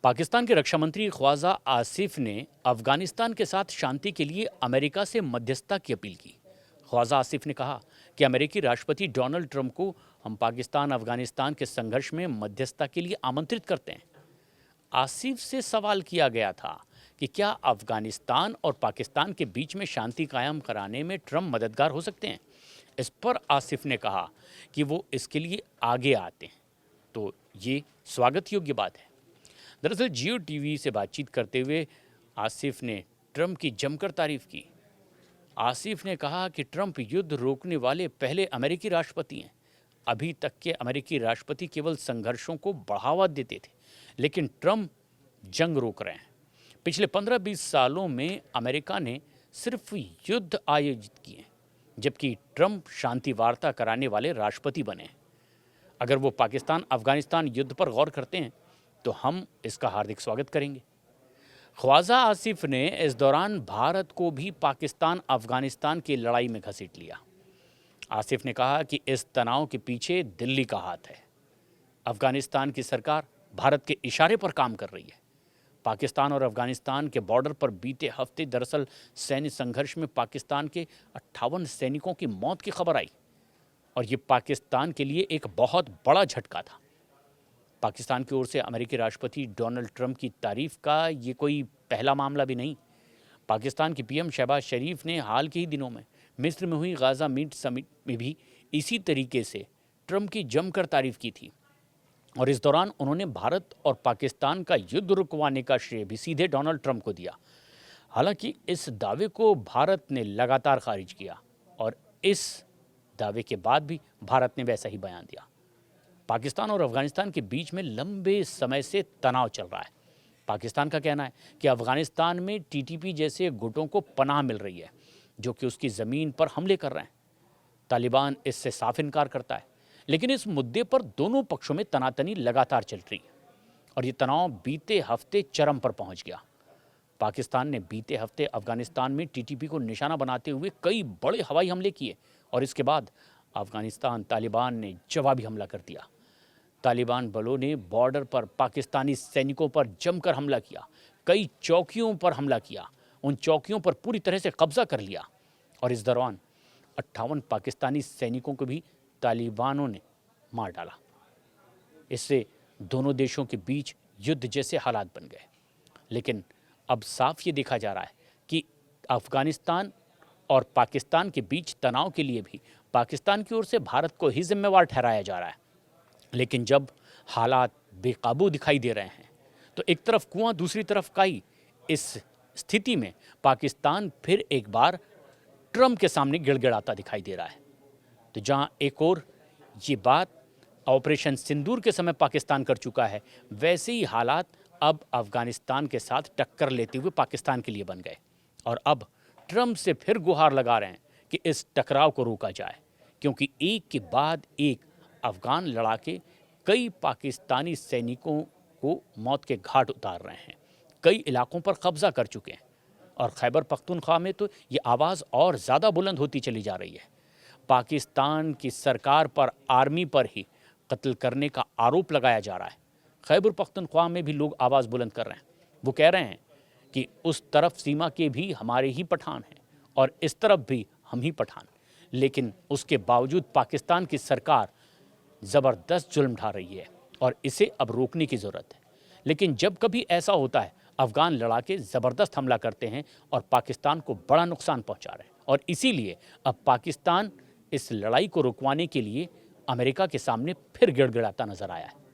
पाकिस्तान के रक्षा मंत्री ख्वाजा आसिफ ने अफगानिस्तान के साथ शांति के लिए अमेरिका से मध्यस्थता की अपील की। ख्वाजा आसिफ ने कहा कि अमेरिकी राष्ट्रपति डोनाल्ड ट्रंप को हम पाकिस्तान अफगानिस्तान के संघर्ष में मध्यस्थता के लिए आमंत्रित करते हैं। आसिफ से सवाल किया गया था कि क्या अफगानिस्तान और पाकिस्तान के बीच में शांति कायम कराने में ट्रंप मददगार हो सकते हैं। इस पर आसिफ ने कहा कि वो इसके लिए आगे आते हैं, तो ये स्वागत योग्य बात है। दरअसल जियो टीवी से बातचीत करते हुए आसिफ ने ट्रंप की जमकर तारीफ की। आसिफ ने कहा कि ट्रंप युद्ध रोकने वाले पहले अमेरिकी राष्ट्रपति हैं। अभी तक के अमेरिकी राष्ट्रपति केवल संघर्षों को बढ़ावा देते थे, लेकिन ट्रंप जंग रोक रहे हैं। पिछले 15-20 सालों में अमेरिका ने सिर्फ युद्ध आयोजित किए, जबकि ट्रंप शांति वार्ता कराने वाले राष्ट्रपति बने। अगर वो पाकिस्तान अफगानिस्तान युद्ध पर गौर करते हैं तो हम इसका हार्दिक स्वागत करेंगे। ख्वाजा आसिफ ने इस दौरान भारत को भी पाकिस्तान अफगानिस्तान की लड़ाई में घसीट लिया। आसिफ ने कहा कि इस तनाव के पीछे दिल्ली का हाथ है। अफगानिस्तान की सरकार भारत के इशारे पर काम कर रही है। पाकिस्तान और अफगानिस्तान के बॉर्डर पर बीते हफ्ते दरअसल सैन्य संघर्ष में पाकिस्तान के 58 सैनिकों की मौत की खबर आई और ये पाकिस्तान के लिए एक बहुत बड़ा झटका था। पाकिस्तान की ओर से अमेरिकी राष्ट्रपति डोनाल्ड ट्रंप की तारीफ का ये कोई पहला मामला भी नहीं। पाकिस्तान के पीएम शहबाज शरीफ ने हाल के ही दिनों में मिस्र में हुई गाज़ा मीट समिट में भी इसी तरीके से ट्रंप की जमकर तारीफ की थी और इस दौरान उन्होंने भारत और पाकिस्तान का युद्ध रुकवाने का श्रेय भी सीधे डोनाल्ड ट्रंप को दिया। हालांकि इस दावे को भारत ने लगातार खारिज किया और इस दावे के बाद भी भारत ने वैसा ही बयान दिया। पाकिस्तान और अफगानिस्तान के बीच में लंबे समय से तनाव चल रहा है। पाकिस्तान का कहना है कि अफगानिस्तान में टीटीपी जैसे गुटों को पनाह मिल रही है, जो कि उसकी ज़मीन पर हमले कर रहे हैं। तालिबान इससे साफ इनकार करता है, लेकिन इस मुद्दे पर दोनों पक्षों में तनातनी लगातार चल रही है और ये तनाव बीते हफ्ते चरम पर पहुंच गया। पाकिस्तान ने बीते हफ्ते अफगानिस्तान में टीटीपी को निशाना बनाते हुए कई बड़े हवाई हमले किए और इसके बाद अफगानिस्तान तालिबान ने जवाबी हमला कर दिया। तालिबान बलों ने बॉर्डर पर पाकिस्तानी सैनिकों पर जमकर हमला किया, कई चौकियों पर हमला किया, उन चौकियों पर पूरी तरह से कब्जा कर लिया और इस दौरान 58 पाकिस्तानी सैनिकों को भी तालिबानों ने मार डाला। इससे दोनों देशों के बीच युद्ध जैसे हालात बन गए। लेकिन अब साफ ये देखा जा रहा है कि अफगानिस्तान और पाकिस्तान के बीच तनाव के लिए भी पाकिस्तान की ओर से भारत को ही जिम्मेवार ठहराया जा रहा है। लेकिन जब हालात बेकाबू दिखाई दे रहे हैं तो एक तरफ कुआं दूसरी तरफ काई। इस स्थिति में पाकिस्तान फिर एक बार ट्रंप के सामने गिड़गिड़ाता दिखाई दे रहा है। तो जहां एक और ये बात ऑपरेशन सिंदूर के समय पाकिस्तान कर चुका है, वैसे ही हालात अब अफगानिस्तान के साथ टक्कर लेते हुए पाकिस्तान के लिए बन गए और अब ट्रंप से फिर गुहार लगा रहे हैं कि इस टकराव को रोका जाए, क्योंकि एक के बाद एक अफगान लड़ाके कई पाकिस्तानी सैनिकों को मौत के घाट उतार रहे हैं, कई इलाकों पर कब्जा कर चुके हैं और खैबर पख्तूनख्वा में तो ये आवाज़ और ज़्यादा बुलंद होती चली जा रही है। पाकिस्तान की सरकार पर आर्मी पर ही कत्ल करने का आरोप लगाया जा रहा है। खैबर पख्तूनख्वा में भी लोग आवाज़ बुलंद कर रहे हैं। वो कह रहे हैं कि उस तरफ सीमा के भी हमारे ही पठान हैं और इस तरफ भी हम ही पठान, लेकिन उसके बावजूद पाकिस्तान की सरकार ज़बरदस्त जुल्म ढा रही है और इसे अब रोकने की ज़रूरत है। लेकिन जब कभी ऐसा होता है, अफ़गान लड़ाके ज़बरदस्त हमला करते हैं और पाकिस्तान को बड़ा नुकसान पहुंचा रहे हैं और इसीलिए अब पाकिस्तान इस लड़ाई को रुकवाने के लिए अमेरिका के सामने फिर गिड़गिड़ाता नजर आया है।